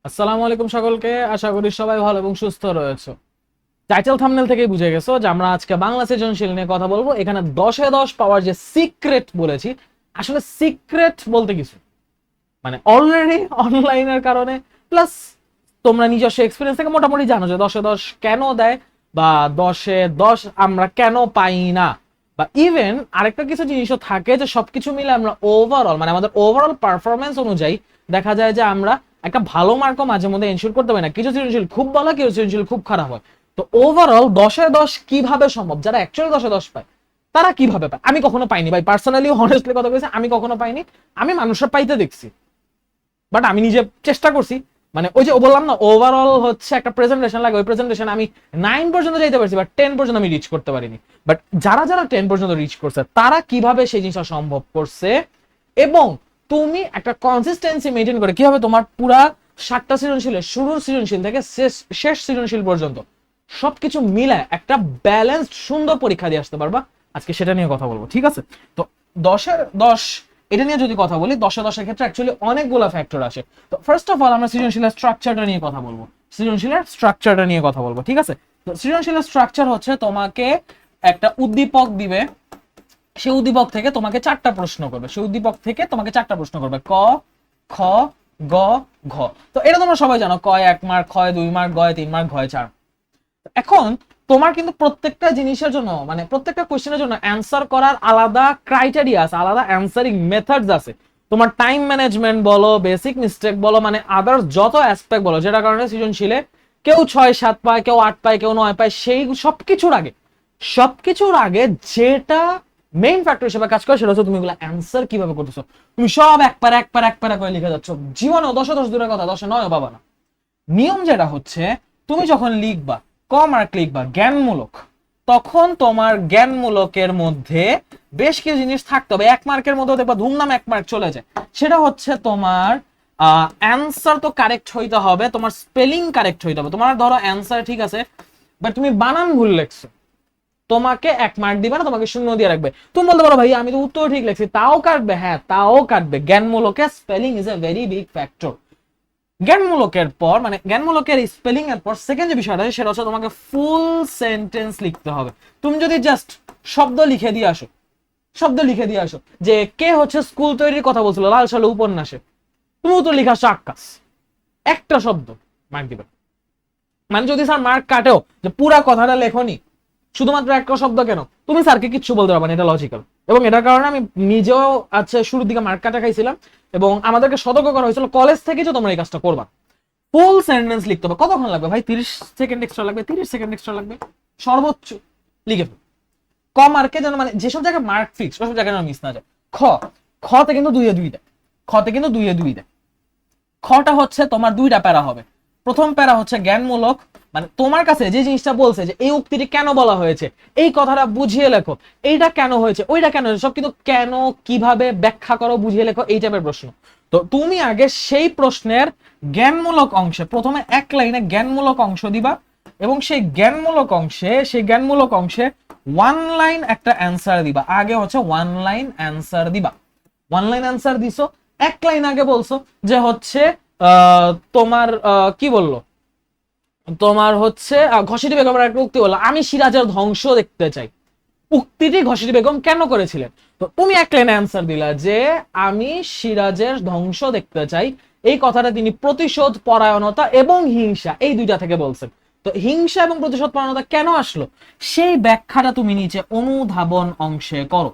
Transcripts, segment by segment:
আসসালামু আলাইকুম সকলকে, আশা করি সবাই ভালো এবং সুস্থ রয়েছে। টাইটেল থাম্বনেল থেকেই বুঝে গেছো যে আমরা আজকে বাংলা সৃজনশীল নিয়ে কথা বলবো। এখানে 10-এ 10 পাওয়ার যে সিক্রেট বলেছি, আসলে সিক্রেট বলতে কিছু মানে অলরেডি অনলাইনের কারণে প্লাস তোমরা নিজস্ব এক্সপিরিয়েন্স থেকে মোটামুটি জানো যে 10-এ 10 কেন দেয় বা 10-এ 10 আমরা কেন পাই না, বা ইভেন আরেকটা কিছু জিনিসও থাকে যে সবকিছু মিলে আমরা ওভারঅল মানে আমাদের ওভারঅল পারফরমেন্স অনুযায়ী দেখা যায় যে আমরা একটা ভালো মার্কও মাঝে মধ্যে এনশিওর করতে পারি না। কিছু সৃজনশীল খুব ভালো, কিছু সৃজনশীল খুব খারাপ হয়। তো ওভারঅল 10-এ 10 কিভাবে সম্ভব, যারা অ্যাকচুয়ালি 10-এ 10 পায় তারা কিভাবে পায়? আমি কখনো পাইনি ভাই, পার্সোনালি অনেস্টলি কথা বলছি, আমি কখনো পাইনি। আমি মানুষের পাইতে দেখছি, বাট আমি নিজে চেষ্টা করছি। মানে ওই যে বললাম না, ওভারঅল হচ্ছে একটা প্রেজেন্টেশন লাগে, ওই প্রেজেন্টেশন আমি 9 পর্যন্ত যাইতে পারছি, বাট 10 পর্যন্ত আমি রিচ করতে পারিনি। বাট যারা যারা 10 পর্যন্ত রিচ করছে তারা কিভাবে সেই জিনিসটা সম্ভব করছে, এবং তুমি একটা কনসিস্টেন্সি মেনটেন করে কিভাবে তোমার পুরা 7টা সৃজনশীলের শুরুর সৃজনশীল থেকে শেষ সৃজনশীল পর্যন্ত সবকিছু মিলায় একটা ব্যালেন্সড সুন্দর পরীক্ষা দিয়ে আসতে পারবা, আজকে সেটা নিয়ে কথা বলবো। ঠিক আছে? তো 10-এ 10 এটা নিয়ে যদি কথা বলি, 10-এ 10 এর ক্ষেত্রে অ্যাকচুয়ালি অনেকগুলো ফ্যাক্টর আসে। তো ফার্স্ট অফ অল আমরা সৃজনশীলের স্ট্রাকচারটা নিয়ে কথা বলবো। ঠিক আছে? তো সৃজনশীলের স্ট্রাকচার হচ্ছে তোমাকে একটা উদ্দীপক দিবে, সেই উদ্দীপক থেকে তোমাকে 4টা প্রশ্ন করবে, ক, খ, গ, ঘ। তো এটা তোমরা সবাই জানো, ক 1 মার্ক, খ 2 মার্ক, গ 3 মার্ক, ঘ 4। এখন তোমার কিন্তু প্রত্যেকটা জিনিসের জন্য মানে প্রত্যেকটা কোশ্চেনের জন্য অ্যান্সার করার আলাদা ক্রাইটেরিয়া আছে, আলাদা অ্যান্সারিং মেথডস আছে। তোমার টাইম ম্যানেজমেন্ট বলো, বেসিক মিস্টেক বলো, মানে আদার্স যত অ্যাসপেক্ট বলো, যেটা কারণে সৃজনশীলে কেউ 6-7 পায়, কেউ 8 পায়, কেউ 9 পায়, সেই সবকিছুর আগে যেটা মেইন ফ্যাক্টর হিসেবে কাজ করে সেটা হচ্ছে তুমি এগুলো অ্যান্সার কিভাবে করতেছো। তুমি সব এক পারা করে লিখে যাচ্ছ, জীবনেও 10-এ 10 দূরের কথা 10-এ 9 পাবা না। নিয়ম যেটা হচ্ছে, তুমি যখন লিখবা ক মার্ক লিখবা জ্ঞানমূলক, তখন তোমার জ্ঞানমূলকের মধ্যে বেশ কিছু জিনিস থাকতে হবে। 1 মার্কের মধ্যে দেখবা ধুমধাম 1 মার্ক চলে যায়। সেটা হচ্ছে তোমার অ্যান্সার তো কারেক্ট হইতে হবে, তোমার স্পেলিং কারেক্ট হইতে হবে। তোমার ধরো অ্যান্সার ঠিক আছে, বাট তুমি বানান ভুল লিখছো, তোমাকে 1 মার্ক দিবে না, তোমাকে 0 দিয়ে রাখবে। তুমি বলতে পারো ভাই আমি তো উত্তর ঠিক লিখছি, তাও কাটবে। হ্যাঁ, তাও কাটবে। জ্ঞানমূলকে spelling is a very big factor. জ্ঞানমূলকের স্পেলিং এর পর সেকেন্ড যে বিষয়টা আছে সেটা হচ্ছে তোমাকে ফুল সেন্টেন্স লিখতে হবে। তুমি যদি জাস্ট শব্দ লিখে দিয়ে আসো যে কে হচ্ছে স্কুল তৈরির কথা বলছিল লাল সালে উপন্যাসে, তুমি উত্তর লিখে আসছো আক্কাস, একটা শব্দ, মার্ক দিবে। মানে যদি স্যার মার্ক কাটেও যে পুরা কথাটা লেখনি, শুধুমাত্র একটা শব্দ কেন, তুমি স্যারকে কিচ্ছু বলতে পারবে না, এটা লজিক্যাল। এবং এটার কারণে আমি নিজেও শুরুর দিকে মার্ক কাটা খাইছিলাম, এবং আমাদেরকে সতর্ক করা হয়েছিল কলেজ থেকে যে তোমরা এই কাজটা করবা। ফুল সেন্টেন্স লিখতে হবে। কতক্ষণ লাগবে ভাই? 30 সেকেন্ড এক্সট্রা লাগবে, 30 সেকেন্ড এক্সট্রা লাগবে সর্বোচ্চ। লিখে ফেল। ক মার্কে যেন মানে যেসব জায়গায় মার্ক ফিক্স ওসব জায়গায় যেন মিস না যায়। খ, খতে কিন্তু 2-2 দেয়, খটা হচ্ছে তোমার 2টা প্যারা হবে। প্রথম প্যারা হচ্ছে জ্ঞানমূলক, মানে তোমার কাছে যে জিনিসটা বলছে যে এই উক্তিটি কেন বলা হয়েছে, এই কথাটা বুঝিয়ে লেখো, এইটা কেন হয়েছে, ওইটা কেন হয়েছে, সব কিন্তু কেন কিভাবে ব্যাখ্যা করো, বুঝিয়ে লেখো, এই টাইপের প্রশ্ন। তো তুমি আগে সেই প্রশ্নের জ্ঞানমূলক অংশে প্রথমে 1 লাইনে জ্ঞানমূলক অংশ দিবা, এবং সেই জ্ঞানমূলক অংশে 1 লাইন একটা অ্যান্সার দিবা। আগে হচ্ছে 1 লাইন অ্যান্সার দিবা। 1 লাইন অ্যান্সার দিছো, 1 লাইন আগে বলছো যে হচ্ছে তোমার কি বললো, তোমার হচ্ছে ঘসিটি বেগমের একটা উক্তি বললো, আমি সিরাজের ধ্বংস দেখতে চাই। উক্তিটি ঘসিটি বেগম কেন করেছিলেন? তো তুমি 1 লাইনে অ্যান্সার দিলা যে আমি সিরাজের ধ্বংস দেখতে চাই, এই কথাটা তিনি প্রতিশোধ পরায়ণতা এবং হিংসা এই 2টা থেকে বলছেন। তো হিংসা এবং প্রতিশোধ পরায়ণতা কেন আসলো, সেই ব্যাখ্যাটা তুমি নিচে অনুধাবন অংশে করো।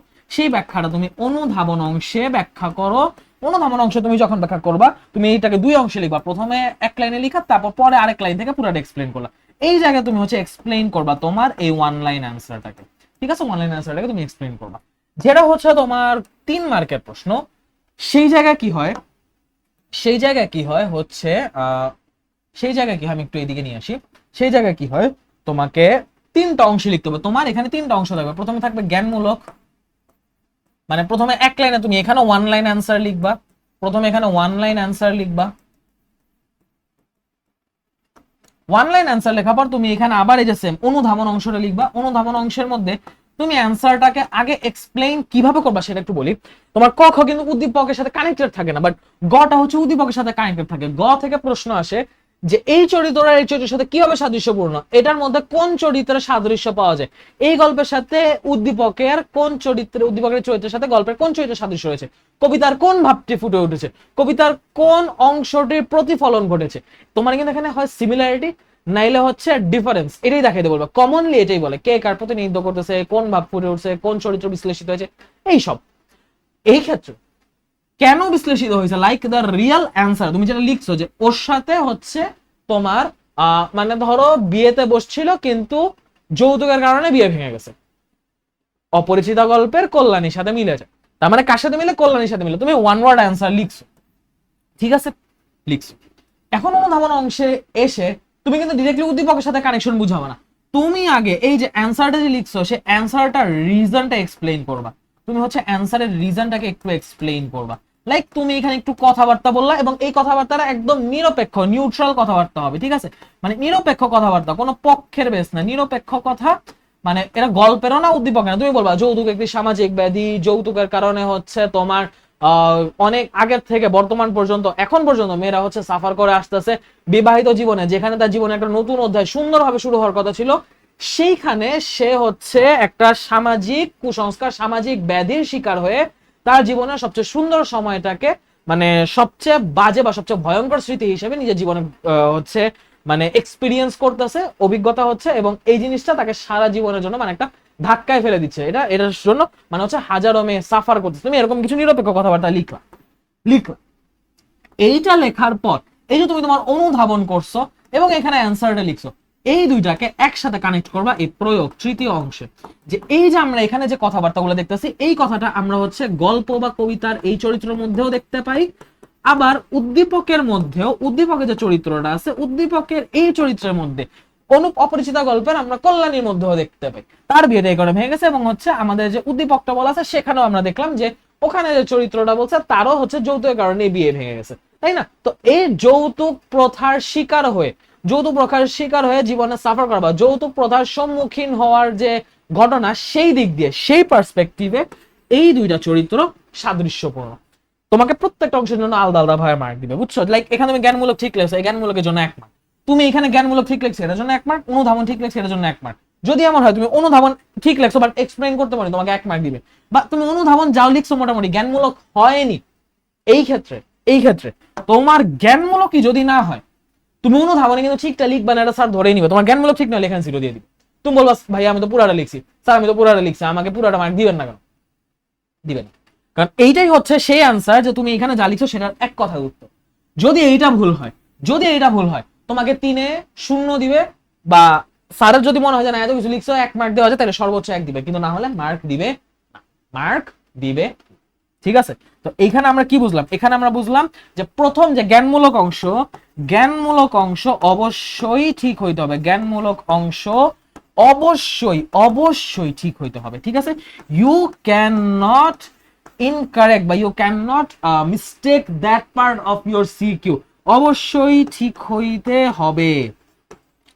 ব্যাখ্যা করো। অনুধাবন অংশে তুমি যখন ব্যাখ্যা করবা, তুমি এইটাকে 2 অংশে লিখবা। প্রথমে 1 লাইনে লিখা, তারপর পরে আরেক লাইন থেকে পুরোটা এক্সপ্লেইন করলা। এই জায়গায় তুমি হচ্ছে এক্সপ্লেইন করবা তোমার এই 1 লাইন অ্যান্সারটাকে। ঠিক আছে? 1 লাইন অ্যান্সারটাকে তুমি এক্সপ্লেইন করবা, যেটা হচ্ছে তোমার 3 মার্কের প্রশ্ন। সেই জায়গায় কি হয়, আমি একটু এইদিকে নিয়ে আসি। সেই জায়গায় কি হয়, তোমাকে 3টা অংশ লিখতে হবে। তোমার এখানে 3টা অংশ থাকবে। প্রথমে থাকবে জ্ঞানমূলক, মানে প্রথমে 1 লাইনে তুমি এখানে 1 লাইন অ্যান্সার লিখবা। 1 লাইন অ্যান্সার লেখার পর তুমি এখানে আবার এই যে সেম অনুধাবন অংশটা লিখবা। অনুধাবন অংশের মধ্যে তুমি অ্যান্সারটাকে আগে এক্সপ্লেইন কিভাবে করবা সেটা একটু বলি। তোমার ক খ কিন্তু উদ্দীপকের সাথে কানেক্টেড থাকে না, বাট গটা হচ্ছে উদ্দীপকের সাথে কানেক্টেড থাকে। গ থেকে প্রশ্ন আসে যে এই চরিত্রটা এই চরিত্রের সাথে কিভাবে সাদৃশ্যপূর্ণ, এটার মধ্যে কোন চরিত্রের সাদৃশ্য পাওয়া যায়, এই গল্পের সাথে উদ্দীপকের কোন চরিত্রে, উদ্দীপকের চরিত্রের সাথে গল্পের কোন চরিত্রের সাদৃশ্য রয়েছে, কবিতার কোন ভাবটি ফুটে উঠেছে, কবিতার কোন অংশটির প্রতিফলন ঘটেছে। তোমার কিন্তু এখানে হয় সিমিলারিটি নাইলে হচ্ছে ডিফারেন্স, এটাই দেখাইতে বলবে। কমনলি এটাই বলে কে কার প্রতিনিধিত্ব করতেছে, কোন ভাব ফুটে উঠছে, কোন চরিত্র বিশ্লেষিত হয়েছে, এইসব। এই ক্ষেত্রে কেন বিশ্লেষিত হয়েছে, লাইক দ্য রিয়েল অ্যান্সার, তুমি যেটা লিখছো যে ওর সাথে হচ্ছে তোমার মানে ধরো বিয়েতে বসছিল কিন্তু যৌতুকের কারণে বিয়ে ভেঙে গেছে, অপরিচিতা গল্পের কল্যাণীর সাথে মিলে যায়। তার মানে কার সাথে মিলে, কল্যাণীর সাথে মিলে। তুমি ওয়ান ওয়ার্ড অ্যান্সার লিখছো, ঠিক আছে, লিখছো। এখন অনুধাবন অংশে এসে তুমি কিন্তু ডিরেক্টলি উদ্দীপকের সাথে কানেকশন বুঝাবে না, তুমি আগে এই যে অ্যান্সারটা যে লিখছো সে অ্যান্সারটার রিজনটা এক্সপ্লেইন করবা। তুমি হচ্ছে অ্যান্সারের রিজনটাকে একটু এক্সপ্লেইন করবা। লাইক তুমি এখানে একটু কথাবার্তা বললা এবং এই কথাবার্তাটা একদম নিরপেক্ষ নিউট্রাল কথাবার্তা হবে, ঠিক আছে, মানে নিরপেক্ষ কথাবার্তা, কোনো পক্ষের বেস না, নিরপেক্ষ কথা। মানে এটা গল্পেরও না উদ্দীপক না। তুমি বলবা যৌতুক একটি সামাজিক ব্যাধি, যৌতুকের কারণে হচ্ছে তোমার অনেক আগের থেকে বর্তমান পর্যন্ত এখন পর্যন্ত মেয়েরা হচ্ছে সাফার করে আসতেছে বিবাহিত জীবনে, যেখানে তার জীবনে একটা নতুন অধ্যায় সুন্দরভাবে শুরু হওয়ার কথা ছিল, সেইখানে সে হচ্ছে একটা সামাজিক কুসংস্কার, সামাজিক ব্যাধির শিকার হয়ে তার জীবনের সবচেয়ে সুন্দর সময়টাকে মানে সবচেয়ে বাজে বা সবচেয়ে ভয়ঙ্কর স্মৃতি হিসেবে নিজের জীবনে হচ্ছে মানে এক্সপিরিয়েন্স করতেছে, অভিজ্ঞতা হচ্ছে, এবং এই জিনিসটা তাকে সারা জীবনের জন্য মানে একটা ধাক্কায় ফেলে দিচ্ছে। এটার জন্য মানে হচ্ছে হাজারো মেয়ে সাফার করতেছে। তুমি এরকম কিছু নিরপেক্ষ কথাবার্তা লিখলা, এইটা লেখার পর এই যে তুমি তোমার অনুধাবন করছো এবং এখানে অ্যান্সারটা লিখছো, এই দুইটাকে একসাথে কানেক্ট করবা এই প্রয়োগ তৃতীয় অংশে। যে এই যে আমরা এখানে যে কথাবার্তাগুলো দেখতেছি, এই কথাটা আমরা হচ্ছে গল্প বা কবিতার এই চরিত্রের মধ্যেও দেখতে পাই, আবার উদ্দীপকের মধ্যেও, উদ্দীপকের যে চরিত্রটা আছে উদ্দীপকের এই চরিত্রের মধ্যে অপরিচিতা গল্পের আমরা কল্যাণীর মধ্যেও দেখতে পাই, তার বিয়েটা এই কারণে ভেঙে গেছে। এবং হচ্ছে আমাদের যে উদ্দীপকটা বলা আছে সেখানেও আমরা দেখলাম যে ওখানে যে চরিত্রটা বলছে তারও হচ্ছে যৌতুকের কারণে বিয়ে ভেঙে গেছে, তাই না? তো এই যৌতুক প্রথার শিকার হয়ে, যৌতুক প্রথার শিকার হয়ে জীবনে সাফার করা বা যৌতুক প্রথার সম্মুখীন হওয়ার যে ঘটনা, সেই দিক দিয়ে, সেই পার্সপেক্টিভে এই দুইটা চরিত্র সাদৃশ্যপূর্ণ। তোমাকে প্রত্যেকটা অংশের জন্য আলাদা আলাদা ভাবে মার্ক দিবে, বুঝছো? লাইক এখানে তুমি জ্ঞানমূলক ঠিক লেখছো, এই জ্ঞানমূলকের জন্য 1 মার্ক। তুমি এখানে জ্ঞানমূলক ঠিক লেখছো এটার জন্য 1 মার্ক, অনুধাবন ঠিক লেখছো এটার জন্য 1 মার্ক। যদি এমন হয় তুমি অনুধাবন ঠিক লেখছো বাট এক্সপ্লেইন করতে পারো, তোমাকে 1 মার্ক দিবে। বা তুমি অনুধাবন যাও লিখছো মোটামুটি জ্ঞানমূলক হয়নি, এই ক্ষেত্রে তোমার জ্ঞানমূলকই যদি না হয়, তুমি অনুধাবনে কিন্তু ঠিকটা লিখবা না, এটা স্যার ধরেই নিবে। তোমার জ্ঞানমূলক ঠিক না হলে এখানে 0 দিয়ে দিবে। তুমি বলবা ভাই আমি তো পুরাটা লিখছি, স্যার আমি তো পুরাটা লিখছি, আমাকে পুরাটা মার্ক দিবেন না কেন? দিবেন, কারণ এইটাই হচ্ছে সেই আনসার যে তুমি এখানে যা লিখছো সেটার এক কথার উত্তর। যদি এইটা ভুল হয় তোমাকে 3-এ 0 দিবে, বা স্যারের যদি মনে হয় যে না এত কিছু লিখছো 1 মার্ক দেওয়া যায় তাহলে সর্বোচ্চ 1 দিবে, কিন্তু না হলে মার্ক দিবে। ঠিক আছে, তো এইখানে আমরা কি বুঝলাম? এখানে আমরা বুঝলাম যে প্রথম যে জ্ঞানমূলক অংশ অবশ্যই ঠিক হইতে হবে, জ্ঞানমূলক অংশ অবশ্যই ঠিক হইতে হবে, ঠিক আছে। ইউ ক্যান নট ইনকারেক্ট বা you can not mistake that part of your CQ, অবশ্যই ঠিক হইতে হবে,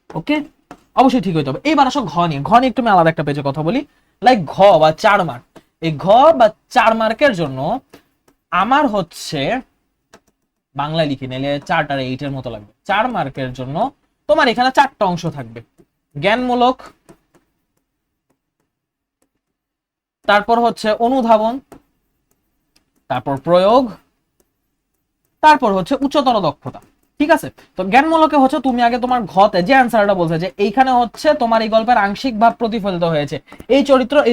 ওকে, অবশ্যই ঠিক হইতে হবে। এবার আসো ঘ নিয়ে একটু আমি আলাদা একটা পেজে কথা বলি। লাইক ঘ বা 4 মার্ক, এই ঘ বা 4 মার্কের জন্য আমার হচ্ছে বাংলা লিখে নিলে 4টার 8-এর মতো লাগবে। 4 মার্কের জন্য তোমার এখানে 4টা অংশ থাকবে, জ্ঞানমূলক, তারপর হচ্ছে অনুধাবন, তারপর প্রয়োগ, তারপর হচ্ছে উচ্চতর দক্ষতা, ঠিক আছে। তো জ্ঞানমূলকে হচ্ছে তুমি আগে তোমার ঘতে যে অ্যান্সারটা বলছে যে এইখানে হচ্ছে তোমার এই গল্পের আংশিক ভাব প্রতিফলিত হয়েছে, এই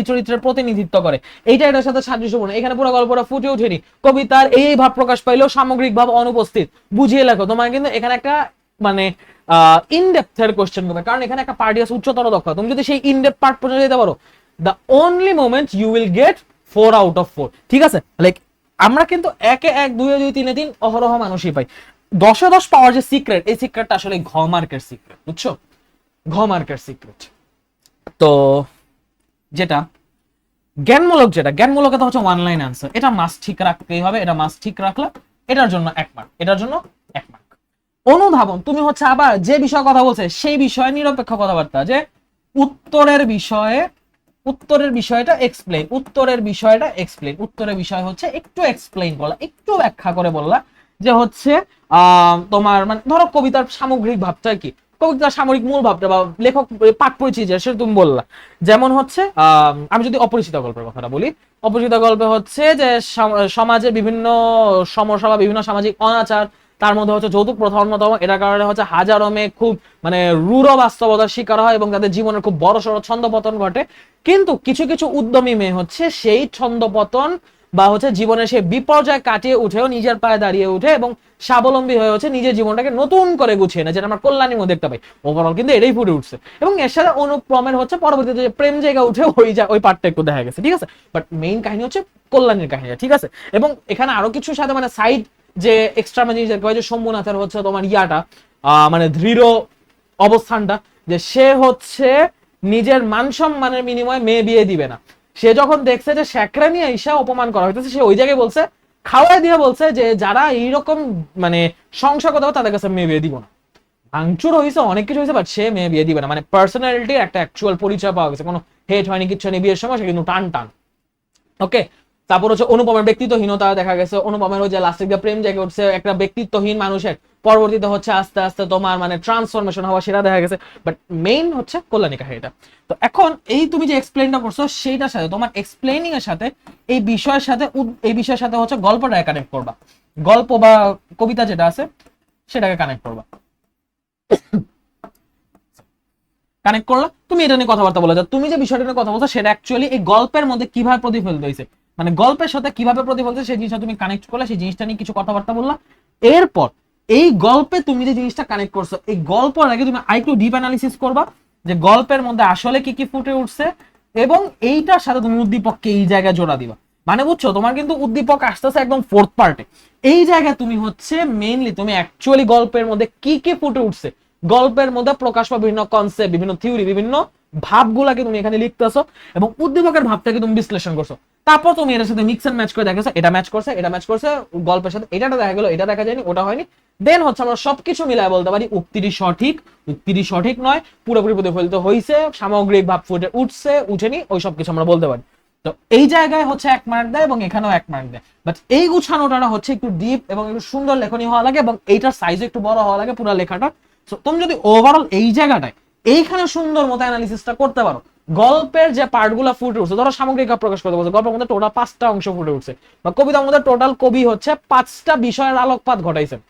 চরিত্রের প্রতিনিধিত্ব করে, এইটা এটার সাথে সাদৃশ্যপূর্ণ, এখানে পুরো গল্পটা ফুটে ওঠেনি, কবিতার এই ভাব প্রকাশ পাইলেও সামগ্রিক ভাব অনুপস্থিত, বুঝিয়ে লেখো। তোমার কিন্তু এখানে একটা মানে ইনডেপথের কোশ্চেন করবে, কারণ এখানে একটা পার্টি আছে উচ্চতর দক্ষতা, তুমি যদি সেই ইনডেপথ পার্ট পর্যন্ত যেতে পারো, the only moment you will get 4 out of 4, ঠিক আছে। লাইক আমরা কিন্তু 1-এ 1, 2-এ 2, 3-এ 3 অহরহ মানুষই পাই। 10-এ 10 পাওয়ার যে সিক্রেট, এই সিক্রেটটা আসলে ঘ মার্কের সিক্রেট, বুঝছো? ঘ মার্কের সিক্রেট। তো যেটা জ্ঞানমূলকে তো হচ্ছে 1 লাইন অ্যান্সার, এটা মাস্ট ঠিক রাখতেই হবে, এটা মাস্ট ঠিক রাখলা, এটার জন্য 1 মার্ক, এটার জন্য 1 মার্ক। অনুধাবন তুমি হচ্ছে আবার যে বিষয়ে কথা বলছে সেই বিষয়ে নিরপেক্ষ কথাবার্তা, যে উত্তরের বিষয়ে উত্তরের বিষয়টা এক্সপ্লেইন, উত্তরের বিষয়টা এক্সপ্লেইন, উত্তরের বিষয় হচ্ছে একটু এক্সপ্লেইন করলা, একটু ব্যাখ্যা করে বললা যে হচ্ছে তোমার মানে ধরো কবিতার সামগ্রিক ভাবটা কি, কবিতার সামরিক মূল ভাবটা বা লেখক পাঠ পরিচিতি সেটা তুমি বললা। যেমন হচ্ছে আমি যদি অপরিচিত গল্পের কথাটা বলি, অপরিচিত গল্পে হচ্ছে যে সমাজে বিভিন্ন সমস্যা বা বিভিন্ন সামাজিক অনাচার, তার মধ্যে হচ্ছে যৌতুক প্রথা অন্যতম, এটার কারণে হচ্ছে হাজারো মেয়ে খুব মানে রূঢ় বাস্তবতার শিকার হয় এবং তাদের জীবনের খুব বড় সড়ো ছন্দপতন ঘটে। কিন্তু কিছু কিছু উদ্যমী মেয়ে হচ্ছে সেই ছন্দপতন বা হচ্ছে জীবনের সেই বিপর্যয় কাটিয়ে উঠেও নিজের পায়ে দাঁড়িয়ে উঠে এবং স্বাবলম্বী হয়ে হচ্ছে নিজের জীবনটাকে নতুন করে গুছিয়ে নেয়, যেটা আমরা কল্যাণীর মধ্যে দেখতে পাই। ওভারঅল কিন্তু এটাই ফুটে উঠছে এবং এর সাথে অনুক্রমের হচ্ছে পরবর্তীতে যে প্রেম জায়গা উঠে ওই পার্টটা একটু দেখা গেছে, ঠিক আছে। বাট মেইন কাহিনী হচ্ছে কল্যাণীর কাহিনী, ঠিক আছে। এবং এখানে আরো কিছু সাথে মানে সাইড যে এক্সট্রা জিনিস দেখতে পাই, যে শম্ভুনাথের হচ্ছে তোমার ইয়াটা মানে দৃঢ় অবস্থানটা, যে সে হচ্ছে নিজের মান সম্মানের বিনিময়ে মেয়ে বিয়ে দিবে না। সে যখন দেখছে যে শ্যাকরা নিয়ে ঈশা অপমান করা হইতেছে, সে ওই জায়গায় বলছে, খাওয়াই দিয়ে বলছে যে যারা এইরকম মানে সংসার কথা তাদের কাছে মেয়ে বিয়ে দিব না। ভাঙচুর হয়েছে, অনেক কিছু হয়েছে, বাট সে মেয়ে বিয়ে দিবে না। মানে পার্সোনালিটির একটা অ্যাকচুয়াল পরিচয় পাওয়া গেছে, কোনো হেট হয়নি, কিচ্ছু হয়নি, বিয়ের সময় সে কিন্তু টান টান। ওকে, তারপর হচ্ছে অনুপমের ব্যক্তিত্বহীনতা দেখা গেছে, অনুপমের হচ্ছে লাস্টের দিকে প্রেম জেগে উঠছে একটা ব্যক্তিত্বহীন মানুষের, পরবর্তীতে হচ্ছে আস্তে আস্তে তোমার মানে ট্রান্সফরমেশন হওয়া সেটা দেখা গেছে। বাট মেইন হচ্ছে কল্যাণী কাহিনীটা। তো এখন এই তুমি যে এক্সপ্লেইনটা করছো সেইটার সাথে তোমার এক্সপ্লেইনিং এর সাথে এই বিষয়ের সাথে হচ্ছে গল্পটা কানেক্ট করবা, গল্প বা কবিতা যেটা আছে সেটাকে কানেক্ট করবা। কানেক্ট করলা, তুমি এটা নিয়ে কথাবার্তা বলে যাও, তুমি যে বিষয়টা নিয়ে কথা বলছো সেটা অ্যাকচুয়ালি এই গল্পের মধ্যে কিভাবে প্রতিফলিত হয়েছে, মানে গল্পের সাথে কিভাবে প্রতিফলিত সেই জিনিসটা তুমি কানেক্ট করলে, সেই জিনিসটা নিয়ে কিছু কথাবার্তা বললা। এরপর এই গল্পে তুমি যে জিনিসটা কানেক্ট করছো, এই গল্পের আগে তুমি আরেকটু ডিপ অ্যানালিসিস করবা যে গল্পের মধ্যে আসলে কি কি ফুটে উঠছে, এবং এইটার সাথে তুমি উদ্দীপককে এই জায়গায় জোড়া দিবা। মানে বুঝছো, তোমার কিন্তু উদ্দীপক আসতেছে একদম ফোর্থ পার্টে। এই জায়গায় তুমি হচ্ছে মেইনলি তুমি অ্যাকচুয়ালি গল্পের মধ্যে কি কি ফুটে উঠছে, গল্পের মধ্যে প্রকাশ পাওয়া বিভিন্ন কনসেপ্ট, বিভিন্ন থিওরি, বিভিন্ন ভাবগুলাকে তুমি এখানে লিখতেছো এবং উদ্দীপকের ভাবটাকে তুমি বিশ্লেষণ করছো। তারপর তুমি এর সাথে মিক্স এন্ড ম্যাচ করে দেখেছো, এটা ম্যাচ করছে, এটা ম্যাচ করছে, গল্পের সাথে এটা দেখা গেল, এটা দেখা যায়নি, ওটা হয়নি। দেন হচ্ছে আমরা সবকিছু মিলায় বলতে পারি উক্তিটি সঠিক, উক্তিটি সঠিক নয়, পুরোপুরি প্রতিফলিত হয়েছে, সামগ্রিক ভাব ফুটে উঠছে, উঠেনি, ওই সব কিছু আমরা বলতে পারি। তো এই জায়গায় হচ্ছে 1 মার্ক দেয় এবং এখানেও 1 মার্ক দেয়। বাট এই গুছানোটা হচ্ছে একটু ডিপ এবং একটু সুন্দর লেখনী হওয়া লাগে এবং এইটার সাইজ একটু বড় হওয়া লাগে পুরো লেখাটা। তুমি যদি ওভারঅল এই জায়গাটায় এইখানে সুন্দর মতো অ্যানালিসিসটা করতে পারো, গল্পের যে পার্টগুলো ফুটে উঠছে, ধরো সামগ্রিক প্রকাশ করতে বলছে, গল্পের মধ্যে টোটাল 5টা অংশ ফুটে উঠছে, বা কবিতার মধ্যে টোটাল কবি হচ্ছে 5টা বিষয়ের আলোকপাত ঘটাইছেন,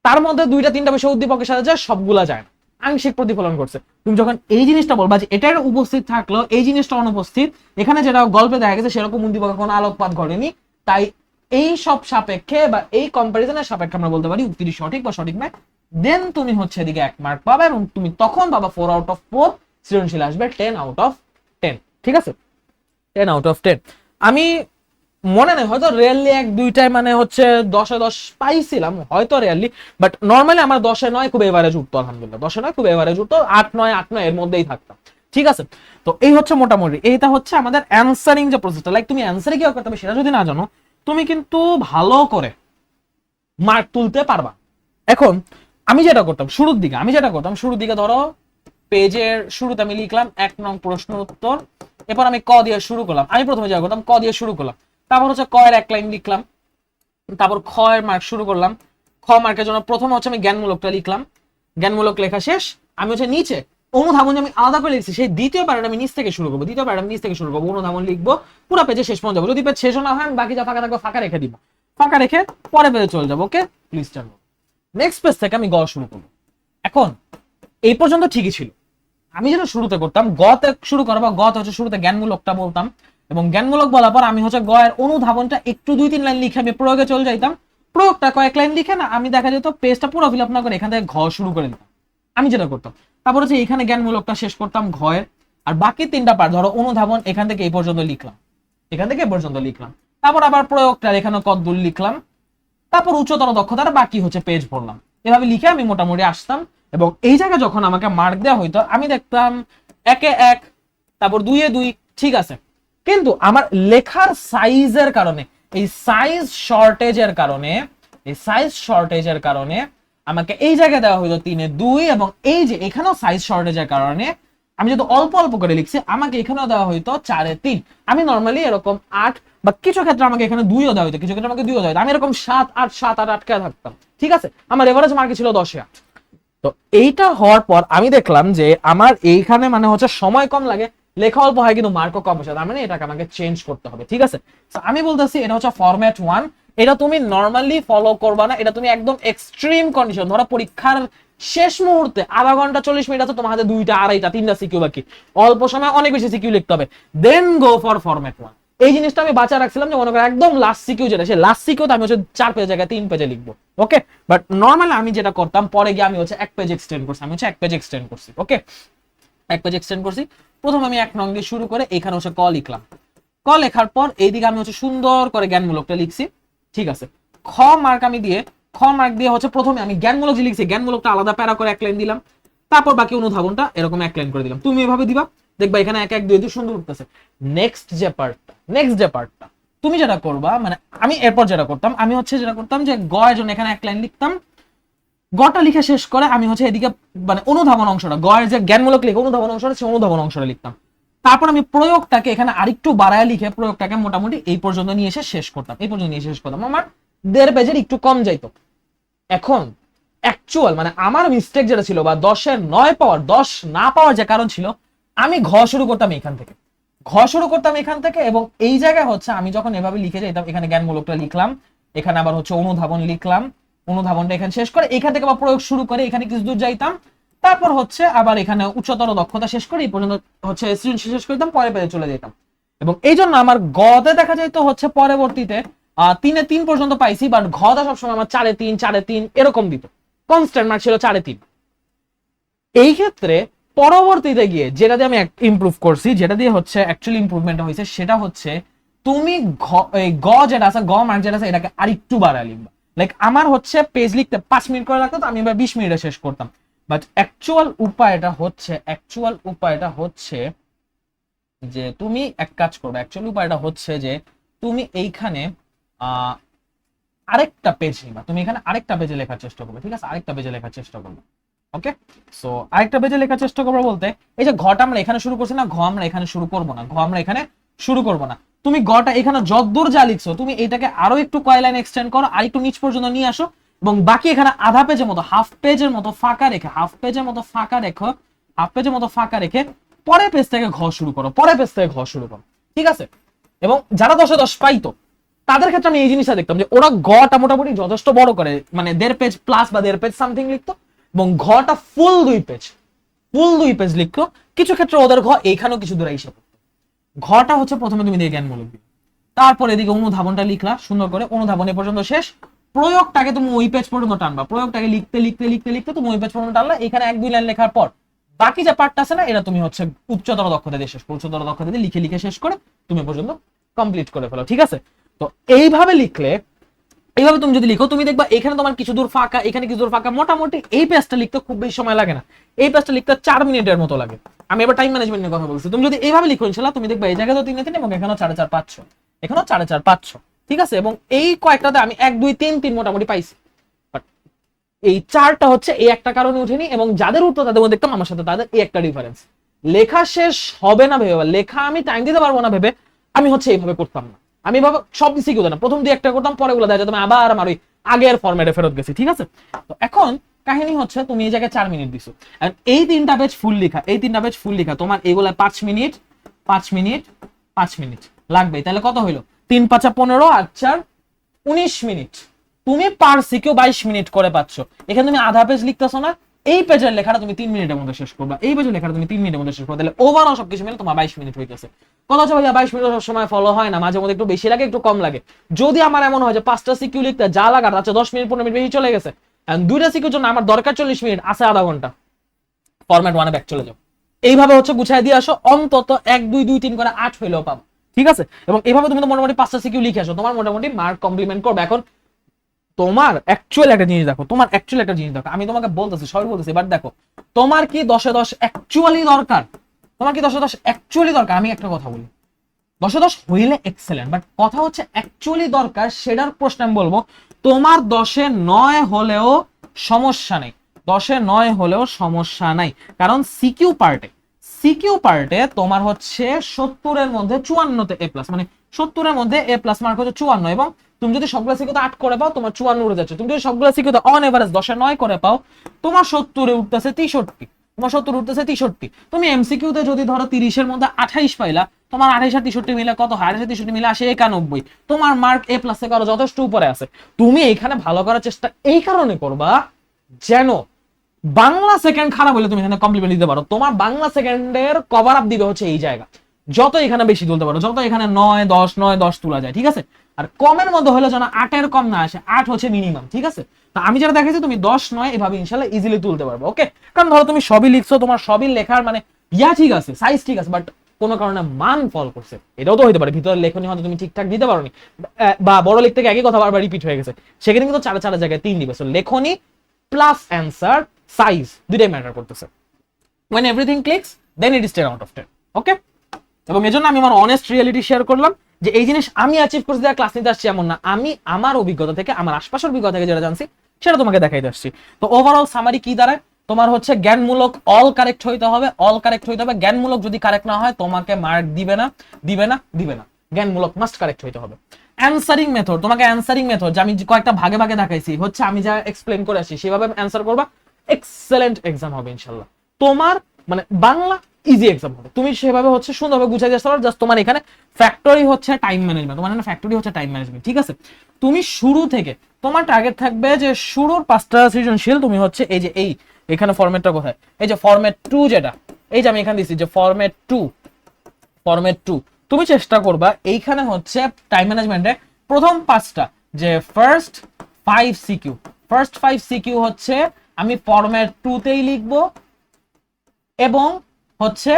তার মধ্যে 2টা 3টা বিষয় উদ্দীপকের সাথে যায়, সবগুলা যায়, আংশিক প্রতিফলন করছে। তুমি যখন এই জিনিসটা বলবা যে এটার উপস্থিত থাকলো, এই জিনিসটা অনুপস্থিত, এখানে যেটা গল্পে দেখা গেছে সেরকম উদ্দীপকের কোনো আলোকপাত ঘটেনি, তাই এই সব সাপেক্ষে বা এই কম্পারিজনের সাপেক্ষে আমরা বলতে পারি উক্তিটি সঠিক বা সঠিক নয়। দেন তুমি হচ্ছে এদিকে 1 মার্ক পাবে এবং তুমি তখন পাবা 4 আউট অফ 4, সৃজনশীল আসবে 10 আউট অফ 10, ঠিক আছে, 10 আউট অফ 10। আমি মনে নেই, হয়তো রিয়েলি 1-2টায় মানে হচ্ছে 10-এ 10 পাইছিলাম হয়তো রিয়েলি, বাট নর্মালি আমার 10-এ 9 খুব এভারেজ উঠতো, আলহামদুলিল্লাহ 10-এ 9 খুব এভারেজ উঠতো, 8-9 এর মধ্যেই থাকতাম, ঠিক আছে। তো এই হচ্ছে মোটামুটি, এইটা হচ্ছে আমাদের অ্যানসারিং যে প্রসেসটা, লাইক তুমি অ্যানসারে কি করতে হবে সেটা যদি না জানো, তুমি কিন্তু ভালো করে মার্ক তুলতে পারবা। এখন আমি যেটা করতাম শুরুর দিকে ধরো পেজের শুরুতে আমি লিখলাম 1 নং প্রশ্ন উত্তর, এরপর আমি ক দিয়ে শুরু করলাম, আমি প্রথমে যেটা করতাম ক দিয়ে শুরু করলাম, তারপর হচ্ছে ক এর 1 লাইন লিখলাম, তারপর খ এর মার্ক শুরু করলাম, খ মার্কের জন্য প্রথমে হচ্ছে আমি জ্ঞানমূলকটা লিখলাম, জ্ঞানমূলক লেখা শেষ, আমি হচ্ছে নিচে অনুধাবন আমি আলাদা করে লিখছি, সেই দ্বিতীয় প্যারাটা আমি নিচ থেকে শুরু করবো, অনুধাবন লিখবো, পুরো পেজে শেষ পর্যন্ত যাবো, যদি পেজ শেষ না হয় আমি বাকি যা ফাঁকা থাকবে ফাঁকা রেখে দিব, ফাঁকা রেখে পরে পেজে চলে যাবো। ওকে, প্লিজ চালু। নেক্সট পেজ থেকে আমি গ শুরু করবো। এখন এই পর্যন্ত ঠিকই ছিল, আমি যেটা শুরুতে করতাম গতে শুরু করবো, গতে হচ্ছে শুরুতে জ্ঞানমূলকটা বলতাম এবং জ্ঞানমূলক বলার পর আমি হচ্ছে গ এর অনুধাবনটা একটু 2-3 লাইন লিখে আমি প্রয়োগে চলে যাইতাম, প্রয়োগটা কয়েক লাইন লিখে না আমি দেখা যেত পেজটা পুরো ফিল আপ না করে এখান থেকে ঘ শুরু করে দিতাম, আমি যেটা করতাম। তারপর হচ্ছে এখানে জ্ঞানমূলকটা শেষ করতাম ঘ এর, আর বাকি 3টা পার্ট ধরো অনুধাবন এখান থেকে এই পর্যন্ত লিখলাম, তারপর আবার প্রয়োগটা এখানে কতদূর লিখলাম, তারপর উচ্চতর দক্ষতার বাকি হচ্ছে পেজ ভরলাম, এভাবে লিখে আমি মোটামুটি আসতাম। এবং এই জায়গায় যখন আমাকে মার্ক দেওয়া হইতো আমি দেখতাম 1-এ 1, তারপর 2-এ 2, ঠিক আছে। কিন্তু আমার লেখার সাইজের কারণে, এই সাইজ শর্টেজের কারণে আমাকে এই জায়গায় দেওয়া হইতো 3-এ 2, এবং এই যে এখানেও সাইজ শর্টেজের কারণে আমি যদি অল্প অল্প করে লিখছি, আমাকে এখানেও দেওয়া হইতো 4-3। আমি নর্মালি এরকম 8 বা কিছু ক্ষেত্রে আমাকে এখানে 2ও দেওয়া হইতো, কিছু ক্ষেত্রে আমাকে 2ও দেওয়া হইতো। আমি এরকম 7-8 7-8 আটকে থাকতাম, ঠিক আছে। আমার এভারেজ মার্কে ছিল 10-8। তো এইটা হওয়ার পর আমি দেখলাম যে আমার এইখানে মানে হচ্ছে সময় কম লাগে, লেখা অল্প হয়, কিন্তু মার্কও কম হচ্ছে। তার মানে এটাকে আমাকে চেঞ্জ করতে হবে, ঠিক আছে। আমি বলতেছি এটা হচ্ছে ফরম্যাট 1। এটা তুমি নর্মালি ফলো করবা না, এটা তুমি একদম এক্সট্রিম কন্ডিশন, ধরো পরীক্ষার শেষ মুহূর্তে আধা ঘন্টা 40 মিনিট আছে, তোমার হাতে 2টা 2.5টা 3টা সিকিউ বাকি, অল্প সময় অনেক বেশি সিকিউ লিখতে হবে, দেন গো ফর ফরম্যাট 1। এই জিনিসটা আমি বাঁচা রাখছিলাম যে মনে করো একদম লাস্ট সিকিউ যেটা, সে লাস্ট সিকিউতে আমি হচ্ছে 4 পেজের জায়গায় 3 পেজে লিখবো, ওকে। বাট নর্মালি আমি যেটা করতাম, পরে গিয়ে আমি হচ্ছে 1 পেজ এক্সটেন্ড করছি, আমি হচ্ছে 1 পেজ এক্সটেন্ড করছি, ওকে। 1 পেজ এক্সটেন্ড করছি। প্রথম আমি 1 নং দিয়ে শুরু করে এখানে হচ্ছে ক লিখলাম। ক লেখার পর এইদিকে আমি হচ্ছে সুন্দর করে জ্ঞানমূলকটা লিখছি, ঠিক আছে। খ মার্ক আমি দিয়ে, খ মার্ক দিয়ে হচ্ছে প্রথমে আমি জ্ঞানমূলক যে লিখছি, জ্ঞানমূলকটা আলাদা প্যারা করে 1 লাইন দিলাম। তারপর বাকি অনুধাবনটা এরকম 1 লাইন করে দিলাম। তুমি এভাবে দিবা, দেখবা এখানে 1 1 2 2 সুন্দর উঠতেছে। নেক্সট যে পার্টটা তুমি যেটা করবা, মানে আমি এরপর যেটা করতাম, আমি হচ্ছে যেটা করতাম যে গ এর জন্য এখানে 1 লাইন লিখতাম। গটা লিখে শেষ করে আমি হচ্ছে এদিকে মানে অনুধাবন অংশটা, গয়ের যে জ্ঞানমূলক লিখে অনুধাবন অংশটা, সেই অনুধাবন অংশটা লিখতাম। তারপর আমি প্রয়োগটাকে এখানে আরেকটু বাড়ায় লিখে প্রয়োগটাকে মোটামুটি এই পর্যন্ত নিয়ে এসে শেষ করতাম, এই পর্যন্ত নিয়ে শেষ করতাম। আমার 1.5 পেজের একটু কম যাইতো। এখন অ্যাকচুয়াল মানে আমার মিস্টেক যেটা ছিল, বা 10-এর 9 পাওয়ার 10 না পাওয়ার যে কারণ ছিল, আমি ঘ শুরু করতাম এখান থেকে, এবং এই জায়গায় হচ্ছে আমি যখন এভাবে লিখে যাইতাম, এখানে জ্ঞানমূলকটা লিখলাম, এখানে আবার হচ্ছে অনুধাবন লিখলাম, অনুধাবনটা এখানে শেষ করে এখান থেকে আবার প্রয়োগ শুরু করে এখানে কিছু দূর যাইতাম। তারপর হচ্ছে আবার এখানে উচ্চতর দক্ষতা শেষ করে এই পর্যন্ত হচ্ছে সৃজনশীল শেষ করে দিতাম, পরে পেজে চলে যেতাম। এবং এই জন্য আমার গতে দেখা যাইতো হচ্ছে পরবর্তীতে 3-3 পর্যন্ত পাইছি, বাট ঘটা সবসময় আমার 4-3 4-3 এরকম দিত, কনস্ট্যান্ট মার্ক ছিল 4-3। এই ক্ষেত্রে পরবর্তীতে গিয়ে যেটা দিয়ে আমি ইমপ্রুভ করছি, যেটা দিয়ে হচ্ছে অ্যাকচুয়ালি ইমপ্রুভমেন্ট হয়েছে, সেটা হচ্ছে তুমি গ যেটা আছে, গ মার্ক যেটা আছে, এটাকে আরেকটু বাড়ায় লিখবা। লাইক আমার হচ্ছে পেজ লিখতে 5 মিনিট করে লাগতো, তো আমি এবার 20 মিনিটে শেষ করতাম। বাট অ্যাকচুয়াল উপায়টা হচ্ছে যে তুমি এক কাজ করবে, অ্যাকচুয়াল উপায়টা হচ্ছে যে তুমি এইখানে আরেকটা পেজ নিবা, তুমি এখানে আরেকটা পেজে লেখার চেষ্টা করবে, ঠিক আছে, আরেকটা পেজে লেখার চেষ্টা করবে, ওকে। সো আরেকটা পেজে লেখার চেষ্টা করবো বলতে, এই যে ঘটা আমরা এখানে শুরু করছি না, ঘ আমরা এখানে শুরু করবো না, তুমি গটা এখানে যতদূর যা লিখছো, তুমি এটাকে আরো একটু কয় লাইন এক্সটেন্ড করো, আর একটু নিচ পর্যন্ত নিয়ে আসো, এবং বাকি এখানে আধা পেজের মতো, হাফ পেজের মতো ফাঁকা রেখে পরের পেজ থেকে ঘ শুরু করো, ঠিক আছে। এবং যারা 10-10 পাইতো, তাদের ক্ষেত্রে আমি এই জিনিসটা দেখতাম যে ওরা গটা মোটামুটি যথেষ্ট বড় করে, মানে 1.5 পেজ প্লাস বা 1.5 পেজ সামথিং লিখতো, এবং ঘটা ফুল 2 পেজ লিখতো। কিছু ক্ষেত্রে ওদের ঘ এইখানেও কিছু দূরে এসে পড়তো। ঘটা হচ্ছে প্রথমে তুমি দিয়ে জ্ঞানমূলক দিবে, তারপর এদিকে অনুধাবনটা লিখলা সুন্দর করে, অনুধাবন এ পর্যন্ত শেষ। প্রয়োগটাকে তুমি ওই পেজ পর্যন্ত টানবা, প্রয়োগটাকে লিখতে তুমি ওই পেজ পর্যন্ত টানলা। এখানে 1-2 লাইন লেখার পর বাকি যে পার্টটা আছে না, এটা তুমি হচ্ছে উচ্চতর দক্ষতা দিয়ে শেষ করো, লিখে শেষ করে তুমি পর্যন্ত কমপ্লিট করে ফেলো, ঠিক আছে। তো এইভাবে তুমি যদি লিখো, তুমি দেখবা এখানে তোমার কিছু দূর ফাঁকা, এখানে কিছু দূর ফাঁকা, মোটামুটি এই পেজটা লিখতে খুব বেশি সময় লাগে না, এই পেজটা লিখতে 4 মিনিটের মতো লাগে। আমি এবার টাইম ম্যানেজমেন্ট নিয়ে কথা বলছি। তুমি যদি এইভাবে লিখো ইনশাআল্লাহ, তুমি দেখবা এই জায়গায় তো 3-3 এবং এখানেও 4.5 ঠিক আছে। এবং এই কয়েকটাতে আমি 1-2-3-3 মোটামুটি পাইছি, বাট এই 4টা হচ্ছে এই একটা কারণে উঠেনি, এবং যাদের উত্তর তাদের মধ্যে দেখতাম আমার সাথে তাদের এই একটা ডিফারেন্স। লেখা শেষ হবে না ভেবে, লেখা আমি টাইম দিতে পারবো না ভেবে আমি হচ্ছে এইভাবে করতাম না। আমি ভাবে সব সিকিউ না, প্রথম 2-1টা করতাম, পরে গুলো দেখা যেত আমি আবার আমার ওই আগের ফরম্যাটে ফেরত গেছি, ঠিক আছে। তো এখন কাহিনী হচ্ছে তুমি এই জায়গায় 4 মিনিট দিছো, এই 3টা পেজ ফুল লেখা তোমার এগুলা 5 মিনিট লাগবে। তাহলে কত হইলো? 3-5 15 আর 4 19 মিনিট। তুমি পার সিকিউ 22 মিনিট করে পাচ্ছ। এখানে তুমি আধা পেজ লিখতেছো না, এই পেজের লেখাটা তুমি 3 মিনিটের মধ্যে শেষ করবা, এই পেজের লেখাটা তুমি 3 মিনিটের মধ্যে শেষ করবা। তাহলে ওভারঅল সবকিছু মিলে তোমার 22 মিনিট হইতেছে। কথা হচ্ছে ভাইয়া 22 মিনিট সব সময় ফলো হয় না, মাঝে মধ্যে একটু বেশি লাগে একটু কম লাগে। যদি আমার এমন হয় যে 5টা সিকিউ লিখতে যা লাগার আচ্ছা 10 মিনিট 15 মিনিট বেশি চলে গেছে, এন্ড 2টা সিকিউর জন্য আমার দরকার 40 মিনিট, আছে আধা ঘন্টা, ফরম্যাট 1 এ ব্যাক চলে যাও। এইভাবে হচ্ছে গুছায় দিয়ে আসো, অন্তত 1 2 2 3 করে 8 হইলেও পাবো, ঠিক আছে। এবং এইভাবে তুমি তো মোটামুটি 5টা সিকিউ লিখে আসো, তোমার মোটামুটি মার্ক কমপ্লিমেন্ট করবে। এখন তোমার অ্যাকচুয়াল একটা জিনিস দেখো, আমি তোমাকে বলতেছি, সবাই বলতেছি, বাট দেখো তোমার কি 10-এ 10 অ্যাকচুয়ালি দরকার? আমি একটা কথা বলি, 10-এ 10 হইলে এক্সেলেন্ট, বাট কথা হচ্ছে অ্যাকচুয়ালি দরকার সেটার প্রশ্ন আমি বলবো তোমার 10-এ 9 হলেও সমস্যা নেই, 10-এ 9 হলেও সমস্যা নাই। কারণ সিকিউ পার্টে তোমার হচ্ছে 70-এর মধ্যে 54-তে এ প্লাস, মানে 70-এর মধ্যে এ প্লাস মার্ক হচ্ছে 54, এবং তুমি যদি সবগুলো সিকিউতে 8 করে পাও তোমার 54 উঠে যাচ্ছে। তুমি যদি সবগুলো সিকিউতে অন এভারেজ 10-এ 9 করে পাও তোমার 70-এ উঠতেছে 63, তোমার 70 উঠতেছে 63। তুমি এমসিকিউতে যদি ধরো 30-এর মধ্যে 28 পাইলা, তোমার 28 আর 63 মিলে কত হয়? 28 আর 63 মিলে আসে 91, তোমার মার্ক এ প্লাস থেকে আরো যথেষ্ট উপরে আছে। তুমি এখানে ভালো করার চেষ্টা এই কারণে করবা যেন বাংলা সেকেন্ড খারাপ হলে তুমি এখানে কমপ্লিমেন্ট দিতে পারো। তোমার বাংলা সেকেন্ডের কভার আপ দিবে হচ্ছে এই জায়গা, যত এখানে বেশি তুলতে পারো, যত এখানে 9 10 9 10 তোলা যায়, ঠিক আছে। আর কমের মধ্যে হলে যেন 8-এর কম না আসে, 8 হচ্ছে মিনিমাম, ঠিক আছে। তা আমি যেটা দেখেছি তুমি 10 9 এভাবে ইনশাআল্লাহ ইজিলি তুলতে পারবে, ওকে। কারণ ধরো তুমি সবই লিখছো, তোমার সবই লেখার মানে ঠিক আছে, সাইজ ঠিক আছে, বাট কোনো কারণে মান ফল করছে, এটাও তো হতে পারে। ভিতরে লেখনি হয়তো তুমি ঠিকঠাক দিতে পারোনি, বা বড় লিখতে গিয়ে একই কথা বারবার রিপিট হয়ে গেছে, সেখানে কিন্তু 4 জায়গায় 3 দিবে। সো লেখনি প্লাস অ্যান্সার সাইজ দুইটাই ম্যাটার করতেছে। when everything clicks then it is 10 out of 10, ওকে। এবং এজন্য আমি আমার অনেস্ট রিয়েলিটি শেয়ার করলাম যে এই জিনিস আমি অ্যাচিভ করতে দেওয়া ক্লাস নিতে আসছি এমন না, আমি আমার অভিজ্ঞতা থেকে, আমার আশপাশের অভিজ্ঞতা থেকে যেটা জানছি সেটা তোমাকে দেখাইতে আসছি। তো ওভারঅল সামারি কি দাঁড়ায়, তোমার হচ্ছে জ্ঞানমূলক অল কারেক্ট হইতে হবে, অল কারেক্ট হইতে হবে। জ্ঞানমূলক যদি কারেক্ট না হয় তোমাকে মার্ক দিবে না, দিবে না, দিবে না। জ্ঞানমূলক মাস্ট কারেক্ট হইতে হবে। অ্যানসারিং মেথড, তোমাকে অ্যানসারিং মেথড যে আমি কয়েকটা ভাগে ভাগে দেখাইছি হচ্ছে আমি যা এক্সপ্লেন করে আসি সেভাবে অ্যানসার করবা, এক্সেলেন্ট এক্সাম হবে ইনশাআল্লাহ। তোমার মানে বাংলা ইজি এক্সাম হবে, তুমি সেভাবে হচ্ছে সুন্দরভাবে গুছাই যাচ্ছ। জাস্ট তোমার এখানে ফ্যাক্টরি হচ্ছে টাইম ম্যানেজমেন্ট, তোমার এখানে ফ্যাক্টরি হচ্ছে টাইম ম্যানেজমেন্ট, ঠিক আছে। তুমি শুরু থেকে তোমার টার্গেট থাকবে যে শুরুর 5টা সৃজনশীল তুমি হচ্ছে এই যে এখানে ফরম্যাটটা কোথায়, এই যে ফরম্যাট 2, যেটা এই যে আমি এখানে দিছি যে ফরম্যাট 2, ফরম্যাট 2 তুমি চেষ্টা করবা এইখানে হচ্ছে টাইম ম্যানেজমেন্টে প্রথম 5টা যে ফার্স্ট 5 সিকিউ, ফার্স্ট 5 সিকিউ হচ্ছে আমি ফরম্যাট 2 তেই লিখবো, এবং হচ্ছে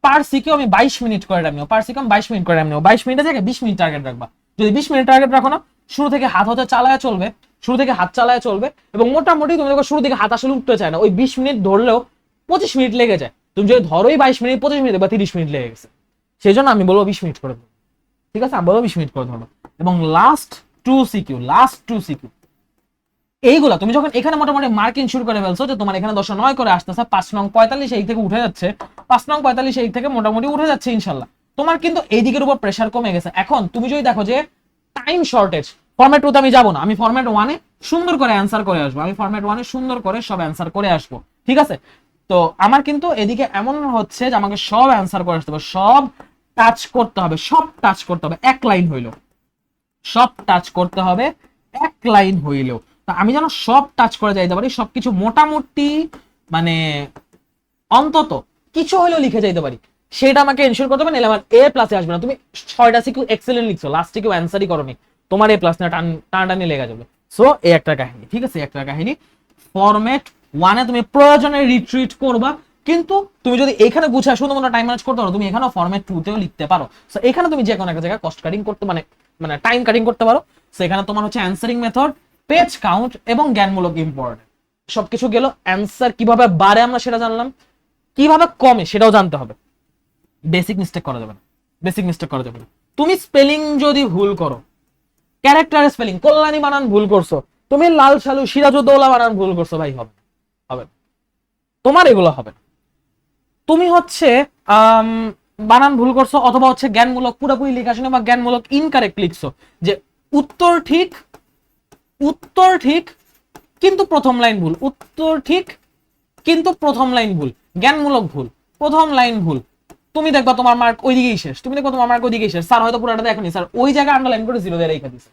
পার সিকিউ আমি 22 মিনিট করে রাখবো, পার সিকিউ আমি 22 মিনিট করে রাখবো। 22 মিনিটের জায়গায় 20 মিনিট টার্গেট রাখবা। যদি 20 মিনিট টার্গেট রাখো না, শুরু থেকে হাত হতে চালায়া চলবে, শুরু থেকে হাত চালায়া চলবে, এবং মোটামুটি তুমি দেখো শুরু থেকে হাত আসলে উঠতে চায় না, ওই 20 মিনিট ধরলেও 25 মিনিট লেগে যায়। তুমি যদি ধরোই 22 মিনিট, 25 মিনিট বা 30 মিনিট লেগে গেছে, সেই জন্য আমি বলবো 20 মিনিট করে ধরো, ঠিক আছে। আমি বলবো 20 মিনিট করে ধরো। এবং লাস্ট 2 সিকিউ, লাস্ট 2 সিকিউ এইগুলা তুমি যখন এখানে মোটামুটি মার্কিং শুরু করে ফেলছো যে তোমার এখানে 10-9 করে আসতেছে, 5 নং 45 এই থেকে উঠে যাচ্ছে, 5 নং 45 এই থেকে মোটামুটি উঠে যাচ্ছে ইনশাল্লাহ, তোমার কিন্তু এই দিকের উপর প্রেসার কমে গেছে। এখন তুমি যদি দেখো যে টাইম শর্টেজ, ফরম্যাট 2 তে আমি যাবো না, আমি ফরম্যাট 1 এ সুন্দর করে অ্যান্সার করে আসবো, আমি ফরম্যাট 1 এ সুন্দর করে সব অ্যান্সার করে আসবো, ঠিক আছে। তো আমার কিন্তু এদিকে এমন হচ্ছে যে আমাকে সব অ্যান্সার করে আসতে হবে, সব টাচ করতে হবে, সব টাচ করতে হবে, এক লাইন হইলো, সব টাচ করতে হবে এক লাইন হইলেও। তা আমি যেন সব টাচ করে যাইতে পারি, সবকিছু মোটামুটি মানে অন্তত কিছু হলেও লিখে যাইতে পারি, সেটা আমাকে এনশিওর করতে হবে, নাহলে আমার এ প্লাসে আসবে না। তুমি 6টা সিকিউ এক্সেলেন্ট লিখছো, লাস্ট সিকিউ অ্যান্সারই করোনি, তোমার এ প্লাস না টানটানি লেগে যাবে। সো এই একটা কাহিনী, ঠিক আছে, একটা কাহিনী। ফরম্যাট 1 এ তুমি প্রয়োজনে রিট্রিট করবা, কিন্তু তুমি যদি এখানে গুছায় শুধুমাত্র টাইম ম্যানেজ করতে পারো, তুমি এখানেও ফরম্যাট 2 তেও লিখতে পারো। সো এখানে তুমি যে কোনো একটা জায়গায় কস্ট কাটিং করতে মানে টাইম কাটিং করতে পারো। সো এখানে তোমার হচ্ছে অ্যান্সারিং মেথড, পেজ কাউন্ট এবং জ্ঞানমূলক ইম্পর্টেন্ট সবকিছু গেল। অ্যান্সার কিভাবে বাড়ে আমরা সেটা জানলাম, কিভাবে কমে সেটাও জানতে হবে। বেসিক মিস্টেক করা যাবে না, বেসিক মিস্টেক করা যাবে না। তুমি স্পেলিং যদি ভুল করো, ক্যারেক্টার স্পেলিং কল্যাণী বানান ভুল করছো, তুমি লাল সালু সিরাজউদ্দৌলা বানান ভুল করছো, ভাই হবে হবে তোমার এগুলো হবে না। তুমি হচ্ছে বানান ভুল করছো, অথবা হচ্ছে জ্ঞানমূলক পুরোপুরি লেখা শুনে বা জ্ঞানমূলক ইনকারেক্ট লিখছো, যে উত্তর ঠিক, উত্তর ঠিক কিন্তু প্রথম লাইন ভুল, উত্তর ঠিক কিন্তু প্রথম লাইন ভুল, জ্ঞানমূলক ভুল, প্রথম লাইন ভুল, তুমি দেখবা তোমার মার্ক ওইদিকেই শেষ, তুমি দেখবা তোমার মার্ক ওইদিকেই শেষ। স্যার হয়তো পুরোটা দেখেনি, স্যার ওই জায়গায় আন্ডারলাইন করে 0 দিয়ে রেখে দিছে,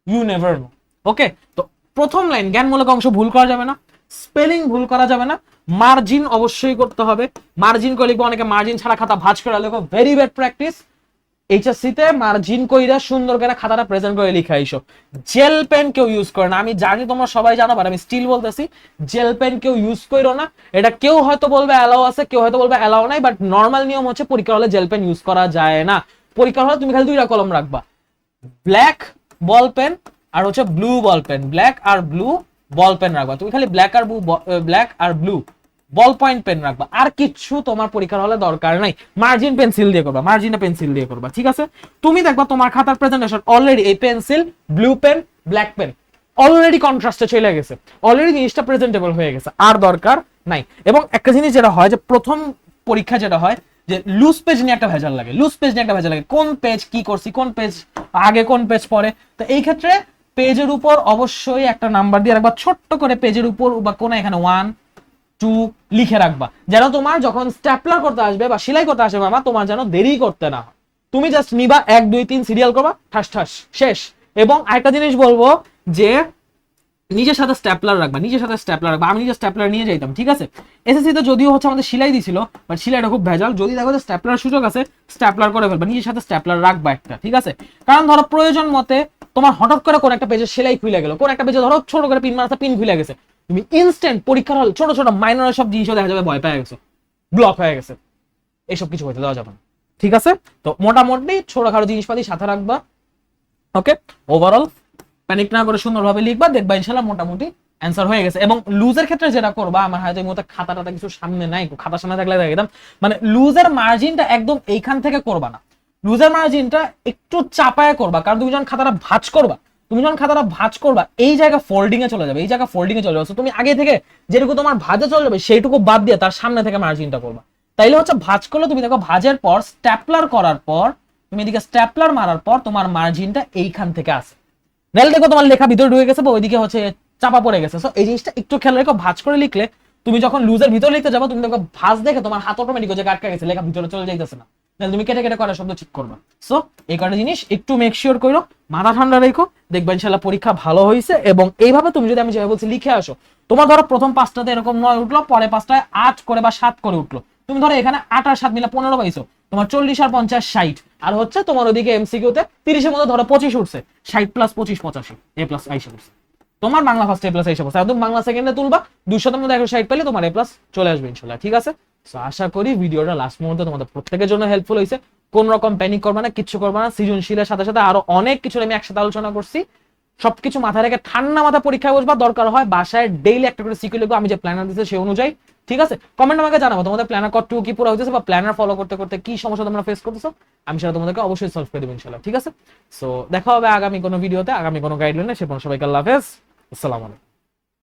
ইউ নেভার নো, ওকে। তো প্রথম লাইন জ্ঞানমূলক অংশ ভুল করা যাবে না, স্পেলিং ভুল করা যাবে না, মার্জিন অবশ্যই করতে হবে। মার্জিন করে লিখবো, অনেকে মার্জিন ছাড়া খাতা ভাঁজ করে লিখো, ভেরি ব্যাড প্র্যাকটিস। এইচএসসি তে মার্জিন কইরা সুন্দর করে খাতাটা প্রেজেন্ট করে লিখা আইসো। জেল পেন কেউ ইউজ করে না, আমি জানি তোমরা সবাই জানো, বাট আমি স্টিল বলতেছি, জেল পেন কেউ ইউজ করো না। এটা কেউ হয়তো বলবে অ্যালাউ আছে, কেউ হয়তো বলবে অ্যালাউ নাই, বাট নর্মাল নিয়ম হচ্ছে পরীক্ষার হলে জেল পেন ইউজ করা যায় না। পরীক্ষার হলে তুমি খালি 2টা কলম রাখবা, ব্ল্যাক বল পেন আর হচ্ছে ব্লু বল পেন, ব্ল্যাক আর ব্লু বল পেন রাখবা। তুমি খালি ব্ল্যাক আর ব্লু বল পয়েন্ট পেন রাখবা, আর কিছু তোমার পরীক্ষার হলে দরকার নাই। মার্জিন পেন্সিল দিয়ে করবা, মার্জিনে পেন্সিল দিয়ে করবা, ঠিক আছে। তুমি দেখবা তোমার খাতার প্রেজেন্টেশন অলরেডি এই pencil, blue pen, black pen already কন্ট্রাস্টে চলে গেছে, অলরেডি জিনিসটা প্রেজেন্টেবল হয়ে গেছে, আর দরকার নাই। এবং একটা জিনিস যেটা হয় যে প্রথম পরীক্ষা যেটা হয় যে লুজ পেজ নিয়ে একটা ভেজাল লাগে, কোন পেজ কি করছি, কোন পেজ আগে কোন পেজ পরে। তো এই ক্ষেত্রে পেজের উপর অবশ্যই একটা নাম্বার দিয়ে রাখবা, ছোট্ট করে পেজের উপর বা কোনা এখানে 1 2 লিখে রাখবা, যেন তোমার যখন স্ট্যাপলার করতে আসবে বা সেলাই করতে আসবে মামা, তোমার যেন দেরি করতে না হয়। তুমি জাস্ট নিবা 1 2 3 সিরিয়াল করবা, ঠাস ঠাস শেষ। এবং আরেকটা জিনিস বলবো যে নিজের সাথে স্ট্যাপলার রাখবা, আমি নিজে স্ট্যাপলার নিয়ে যাইতাম, ঠিক আছে। এসএসসি তে যদিও হচ্ছে আমাদের সেলাই দিছিল, বাট সেলাইটা খুব ভেজাল। যদি দেখো যে স্ট্যাপলার সুযোগ আছে, স্ট্যাপলার করে ফেলবা, নিজের সাথে স্ট্যাপলার রাখবা একটা, ঠিক আছে। কারণ ধরো প্রয়োজন মতে তোমার হঠাৎ করে কোন একটা পেজে সেলাই খুলে গেল, কোন একটা পেজে ধরো ছোট করে পিন মারতে পিন খুলে গেছে, তুমি ইনস্ট্যান্ট পরীক্ষার হল ছোট ছোট মাইনর সব জিনিসও দেখা যাবে ভয় পেয়ে গেছে, ব্লক হয়ে গেছে, এইসব কিছু হইতে দেওয়া যাবে না, ঠিক আছে। তো মোটামুটি ছোটখাটো জিনিসপাতি সাথে রাখবা, ওকে। ওভারঅল প্যানিক না করে সুন্দরভাবে লিখবা, দেখবা ইনশাআল্লাহ মোটামুটি অ্যান্সার হয়ে গেছে। এবং লুজের ক্ষেত্রে যেটা করবা, আমার হয়তো এই মুহূর্তে খাতাটা কিছু সামনে নাই, খাতা সামনে থাকলে একদম মানে লুজের মার্জিনটা একদম এইখান থেকে করবা না, লুজের মার্জিনটা একটু চাপায় করবা। কারণ তুমি যখন খাতাটা ভাঁজ করবা এই জায়গা ফোল্ডিং এ চলে যাবে, তুমি আগে থেকে যেটুকু তোমার ভাঁজে চলে যাবে সেইটুকু বাদ দিয়ে তার সামনে থেকে মার্জিনটা করবা। তাইলে হচ্ছে ভাঁজ করলে তুমি দেখো ভাঁজের পর স্ট্যাপলার করার পর, তুমি এদিকে স্ট্যাপলার মারার পর তোমার মার্জিনটা এইখান থেকে আসে, নাহলে দেখো তোমার লেখা ভিতরে ঢুকে গেছে বা ওইদিকে হচ্ছে চাপা পড়ে গেছে। সো এই জিনিসটা একটু খেয়াল রেখো, ভাঁজ করে লিখলে তুমি যখন লুজের ভিতরে লিখতে যাবো, তুমি দেখো ভাঁজ দেখে তোমার হাত অটোমেটিক যে আটকে গেছে, লেখা ভিতরে চলে যাইতেছে না, তাহলে তুমি কেটে কেটে করার শব্দ ঠিক করবা। সো এই কটা জিনিস একটু মেক শিওর করো, মাথা ঠান্ডা রেখো, দেখবা ইনশাআল্লাহ পরীক্ষা ভালো হয়েছে। এবং এইভাবে তুমি যদি আমি যেভাবে বলছি লিখে আসো, তোমার ধরো প্রথম 5টাতে এরকম 9 উঠলো, পরে 5টায় 8 করে বা 7 করে উঠলো, তুমি ধরো এখানে 8 আর 7 মিলে 15 পাইছো, তোমার 40 আর 50 60, আর হচ্ছে তোমার ওদিকে এমসিকিউতে 30 এর মধ্যে ধরো 25 উঠছে, 60 প্লাস 25 85, এ প্লাস আইসা উঠছে, তোমার বাংলা ফার্স্ট এ প্লাস আইসা উঠছে, একদম বাংলা সেকেন্ডে তুলবা 200 এর মধ্যে 160 পেলে তোমার এ প্লাস চলে আসবে ইনশাআল্লাহ, ঠিক আছে। সো আশা করি ভিডিওটা লাস্ট মুহূর্তে তোমাদের প্রত্যেকের জন্য হেল্পফুল হয়েছে। কোন রকম প্যানিক করবা না, কিচ্ছু করবা না, সৃজনশীলের সাথে সাথে আরো অনেক কিছু আমি একসাথে আলোচনা করছি, সবকিছু মাথায় রেখে ঠান্ডা মাথা পরীক্ষায় বসবা, দরকার হয় বাসায় ডেইলি একটা করে সিকিউর লিখবো, আমি যে প্ল্যানার দিচ্ছি সেই অনুযায়ী, ঠিক আছে। কমেন্ট আমাকে জানাবো তোমাদের প্ল্যানার কতটুকু কি পুরো হইতেছে বা প্ল্যানার ফলো করতে করতে কি সমস্যা তোমরা ফেস করতেছো, আমি সেটা তোমাদেরকে অবশ্যই সলভ করে দেবো ইনশাআল্লাহ, ঠিক আছে। সো দেখা হবে আগামী কোনো ভিডিওতে, আগামী কোনো গাইডলাইনে, সে সবাইকে আল্লাহ হাফেজ, আসসালামু আলাইকুম।